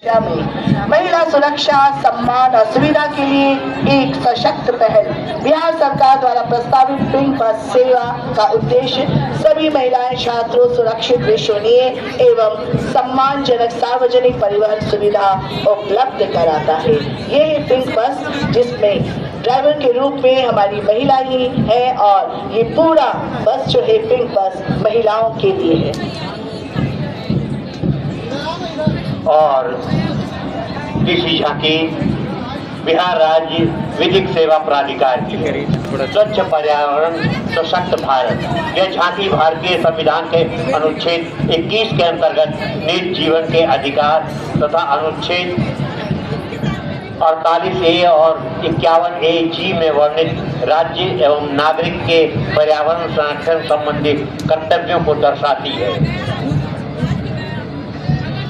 में महिला सुरक्षा, सम्मान और सुविधा के लिए एक सशक्त पहल बिहार सरकार द्वारा प्रस्तावित पिंक बस सेवा का उद्देश्य सभी महिलाएं छात्रों सुरक्षित, विश्वसनीय एवं सम्मानजनक सार्वजनिक परिवहन सुविधा उपलब्ध कराता है। ये है पिंक बस, जिसमें ड्राइवर के रूप में हमारी महिला ही है और ये पूरा बस जो है पिंक बस महिलाओं के लिए है। और इसी झांकी बिहार राज्य विधिक सेवा प्राधिकार की स्वच्छ पर्यावरण सशक्त भारत। यह झांकी भारतीय संविधान के अनुच्छेद 21 के अंतर्गत निज जीवन के अधिकार तथा अनुच्छेद 48A और 51AG में वर्णित राज्य एवं नागरिक के पर्यावरण संरक्षण संबंधी कर्तव्यों को दर्शाती है।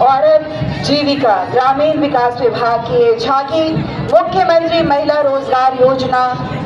औरत जीविका ग्रामीण विकास विभाग की झांकी मुख्यमंत्री महिला रोजगार योजना,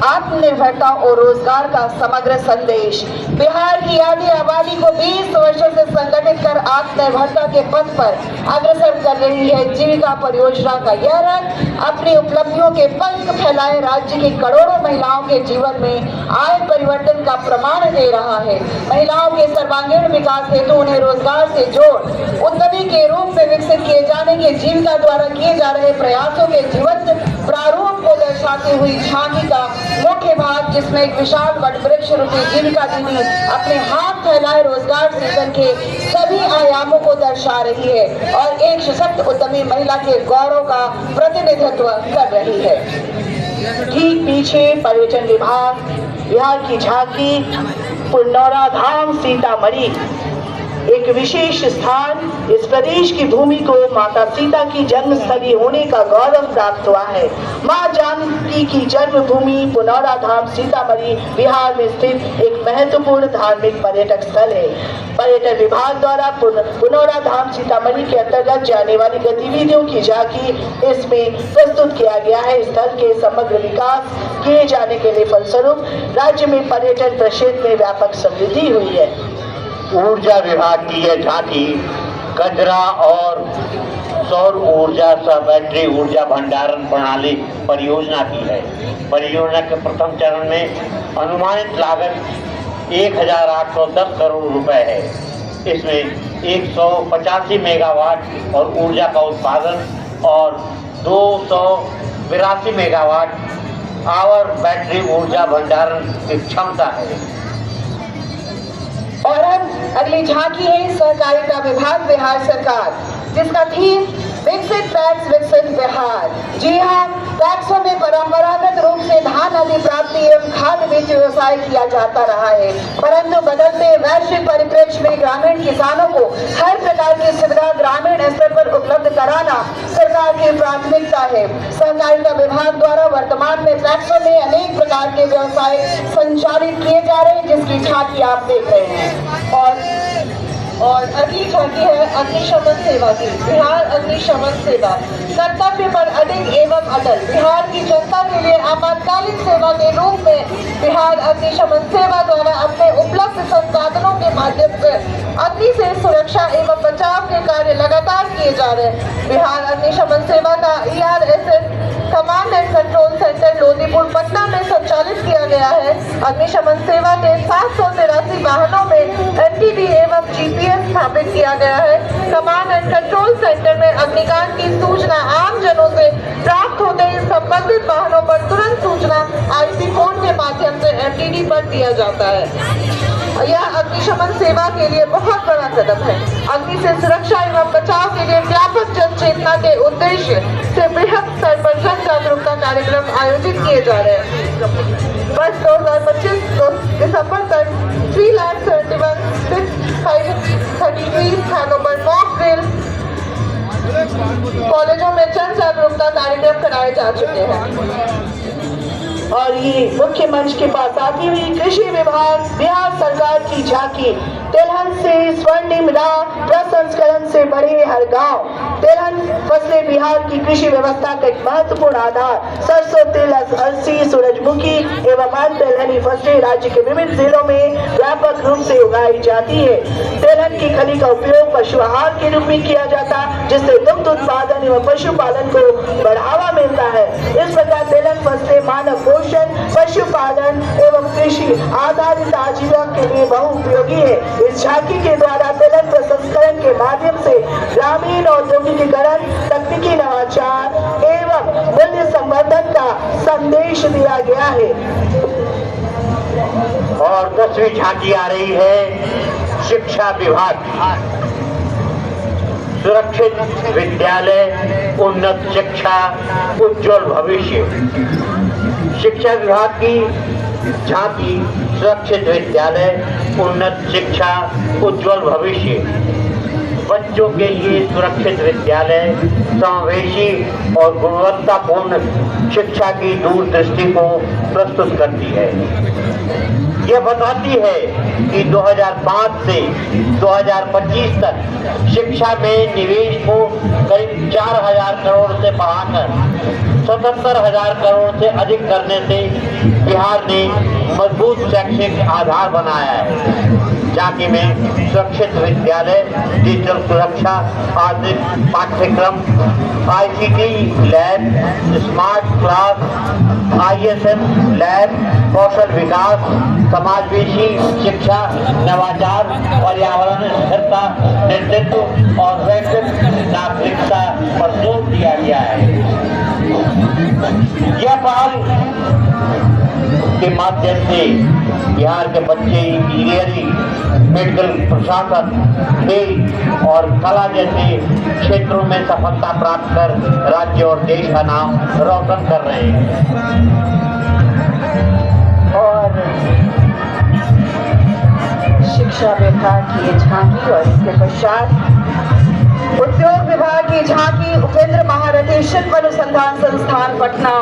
आत्मनिर्भरता और रोजगार का समग्र संदेश। बिहार की आधी आबादी को 20 वर्षों से संगठित कर आत्मनिर्भरता के पथ पर अग्रसर कर रही है। जीविका परियोजना का यह रंग अपनी उपलब्धियों के पंख फैलाए राज्य की करोड़ों महिलाओं के जीवन में आय परिवर्तन का प्रमाण दे रहा है। महिलाओं के सर्वांगीण विकास हेतु उन्हें रोजगार से जोड़ उद्यमी के रूप में विकसित किए जाने के जीविका द्वारा किए जा रहे प्रयासों के जीवंत प्रारूप को दर्शाती हुई झांकी का मुख्य भाग, जिसमें एक विशाल वटवृक्ष रूपी जीविका दीदी अपने हाथ फैलाए रोजगार सृजन के सभी आयामों को दर्शा रही है और एक सशक्त उद्यमी महिला के गौरव का प्रतिनिधित्व कर रही है। ठीक पीछे पर्यटन विभाग बिहार की झांकी पुनौरा धाम सीतामढ़ी, एक विशेष स्थान। इस प्रदेश की भूमि को माता सीता की जन्मस्थली होने का गौरव प्राप्त हुआ है। मां जानकी की जन्मभूमि पुनौरा धाम सीतामढ़ी बिहार में स्थित एक महत्वपूर्ण धार्मिक पर्यटक स्थल है। पर्यटन विभाग द्वारा पुनौरा धाम सीतामढ़ी के अंतर्गत जाने वाली गतिविधियों की झांकी इसमें प्रस्तुत किया गया है। स्थल के समग्र विकास किए जाने के लिए फलस्वरूप राज्य में पर्यटन प्रक्षेत्र में व्यापक समृद्धि हुई है। ऊर्जा विभाग की यह झांकी कचरा और सौर ऊर्जा सह बैटरी ऊर्जा भंडारण प्रणाली परियोजना की है। परियोजना के प्रथम चरण में अनुमानित लागत 1810 करोड़ रुपए है। इसमें 185 मेगावाट और ऊर्जा का उत्पादन और 282 मेगावाट आवर बैटरी ऊर्जा भंडारण की क्षमता है। और अब अगली झांकी है सहकारिता विभाग बिहार सरकार, जिसका थीम विकसित पैक्स विकसित बिहार। जी हाँ, पैक्सों में परंपरागत रूप से धान आदि प्राप्ति एवं खाद बीज व्यवसाय किया जाता रहा है, परंतु बदलते वैश्विक परिप्रेक्ष्य में ग्रामीण किसानों को हर प्रकार की सुविधा ग्रामीण स्तर पर उपलब्ध कराना सरकार की प्राथमिकता है। सहकारिता विभाग द्वारा वर्तमान में पैक्सों में अनेक प्रकार के व्यवसाय संचालित किए जा रहे हैं, जिसकी झांकी आप देख रहे हैं। और अगली झांकी है अग्निशमन सेवा की। बिहार अग्निशमन सेवा कर्तव्य पर अडिग एवं अटल। बिहार की जनता के लिए आपातकालीन सेवा के रूप में बिहार अग्निशमन सेवा द्वारा अपने उपलब्ध संसाधनों के माध्यम से अग्नि से सुरक्षा एवं बचाव के कार्य लगातार किए जा रहे हैं। बिहार अग्निशमन सेवा का ERSS command and control centre Lodipur Patna में संचालित किया गया है। अग्निशमन सेवा के 783 वाहनों में NTD एवं GPS स्थापित किया गया है। कमांड एंड कंट्रोल सेंटर में अग्निकांड की सूचना आम जनों से प्राप्त होते ही संबंधित वाहनों पर तुरंत सूचना IP फोन के माध्यम से NTD पर दिया जाता है। यह अग्निशमन सेवा के लिए बहुत बड़ा कदम है। अग्नि से सुरक्षा एवं बचाव के लिए व्यापक जन चेतना के उद्देश्य से बृहद स्तर पर जन जागरूकता कार्यक्रम आयोजित किए जा रहे हैं। वर्ष 2025 दिसंबर तक 3,71,633 स्थानों पर मॉक ड्रिल कॉलेजों में जन जागरूकता कार्यक्रम कराए जा चुके हैं। और ये मुख्य मंच के पास आती हुई कृषि विभाग बिहार सरकार की झांकी तिलहन से स्वर्णिम राह, प्रसंस्करण से बढ़े हर गांव। तिलहन फसलें बिहार की कृषि व्यवस्था का एक महत्वपूर्ण आधार। सरसों, तिल, अलसी, सूरजमुखी एवं अन्य तिलहनी फसलें राज्य के विभिन्न जिलों में व्यापक रूप से उगाई जाती है। तिलहन की खली का उपयोग पशु आहार के रूप में किया जाता है, जिससे दुग्ध उत्पादन एवं पशुपालन को बढ़ावा मिलता है। इस प्रकार तिलहन फसलें मानव पोषण, पशुपालन एवं कृषि आधारित आजीविका के लिए बहुउपयोगी है। इस झांकी के द्वारा तिलहन प्रसंस्करण के माध्यम से ग्रामीण औद्योगिकीकरण, तकनीकी नवाचार एवं मूल्य संवर्धन का संदेश दिया गया है। और 10वीं झांकी आ रही है शिक्षा विभाग। सुरक्षित विद्यालय, उन्नत शिक्षा, उज्जवल भविष्य। शिक्षा विभाग की झांकी सुरक्षित विद्यालय, उन्नत शिक्षा, उज्जवल भविष्य। बच्चों के लिए सुरक्षित विद्यालय, समावेशी और गुणवत्तापूर्ण शिक्षा की दूरदृष्टि को प्रस्तुत करती है। यह बताती है कि 2005 से 2025 तक शिक्षा में निवेश को करीब 4,000 करोड़ से बढ़ाकर 77,000 करोड़ से अधिक करने से बिहार ने मजबूत शैक्षिक आधार बनाया है। झांकी में सुरक्षित विद्यालय, डिजिटल सुरक्षा, आधुनिक पाठ्यक्रम, ICT lab, smart class, ISM lab, कौशल विकास, समावेशी शिक्षा, नवाचार, पर्यावरण स्थिरता, नेतृत्व और वैश्विक नागरिकता पर जोर दिया गया है। यह पहल के माध्यम से बिहार के बच्चे इंजीनियरिंग, मेडिकल, प्रशासन, खेल और कला जैसे क्षेत्रों में सफलता प्राप्त कर राज्य और देश का नाम रोशन कर रहे हैं। और शिक्षा विभाग की ये झांकी और इसके पश्चात उद्योग विभाग की झांकी, उपेंद्र महारथी शिल्प अनुसंधान संस्थान पटना।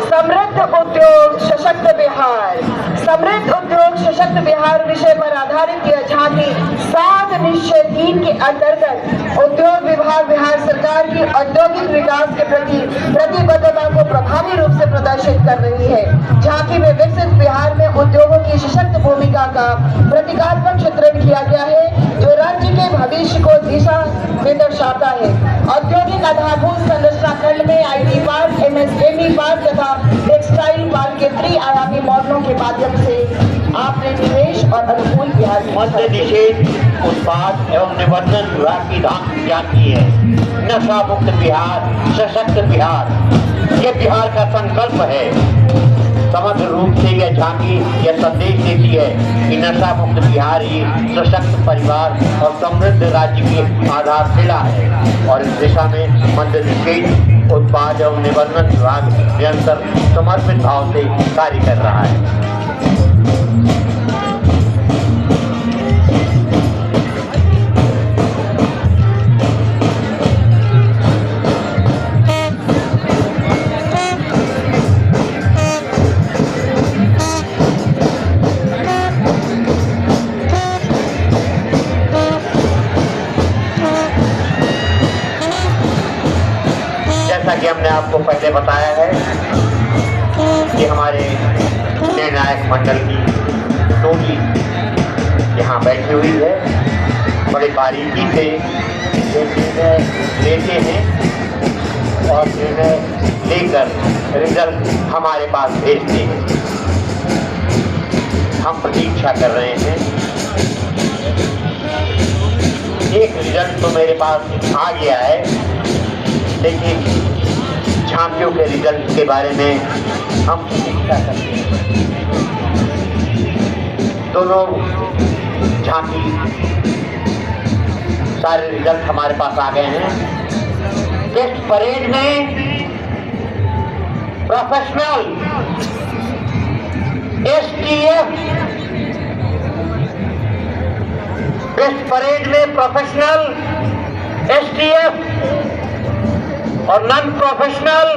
समृद्ध उद्योग सशक्त बिहार, समृद्ध उद्योग सशक्त बिहार विषय पर आधारित यह झांकी 7 निश्चय 3 के अंतर्गत उद्योग विभाग बिहार सरकार की औद्योगिक विकास के प्रति प्रतिबद्धता को प्रभावी रूप से प्रदर्शित कर रही है। झांकी में विकसित बिहार में उद्योगों की सशक्त भूमिका का प्रतीकात्मक चित्रण किया गया है, जो राज्य के भविष्य को दिशा में दर्शाता है। औद्योगिक आधारभूत संरचना खंड में IT पार्क, MSME पार्क तथा टेक्सटाइल पार्क के त्रिआयामी मॉडलों के माध्यम से आपने निवेश और अनुकूल बिहार मद्य निषेध, उत्पाद एवं निबंधन विभाग की झांकी है। नशा मुक्त बिहार, सशक्त बिहार, ये बिहार का संकल्प है। समग्र रूप से यह झांकी यह संदेश देती है कि नशा मुक्त बिहार ही सशक्त परिवार और समृद्ध राज्य की आधारशिला है। और इस दिशा में मद्य निषेध, उत्पाद एवं निबंधन विभाग निरंतर समर्पित भाव से कार्य कर रहा है। जैसा कि हमने आपको पहले बताया है कि हमारे निर्णायक मंडल की टोली यहाँ बैठी हुई है, बड़ी बारीकी से निर्णय लेते हैं और निर्णय लेकर रिजल्ट हमारे पास भेजते हैं। हम प्रतीक्षा कर रहे हैं। एक रिजल्ट तो मेरे पास आ गया है, लेकिन झांकियों के रिजल्ट के बारे में हम प्रतीक्षा करते हैं। दोनों झांकी सारे रिजल्ट हमारे पास आ गए हैं। टेस्ट परेड में प्रोफेशनल STF, टेस्ट परेड में प्रोफेशनल STF और non professional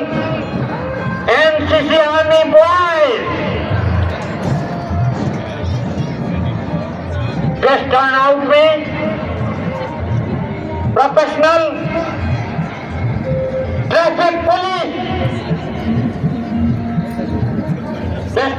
NCC army boys इस टर्नआउट में प्रोफेशनल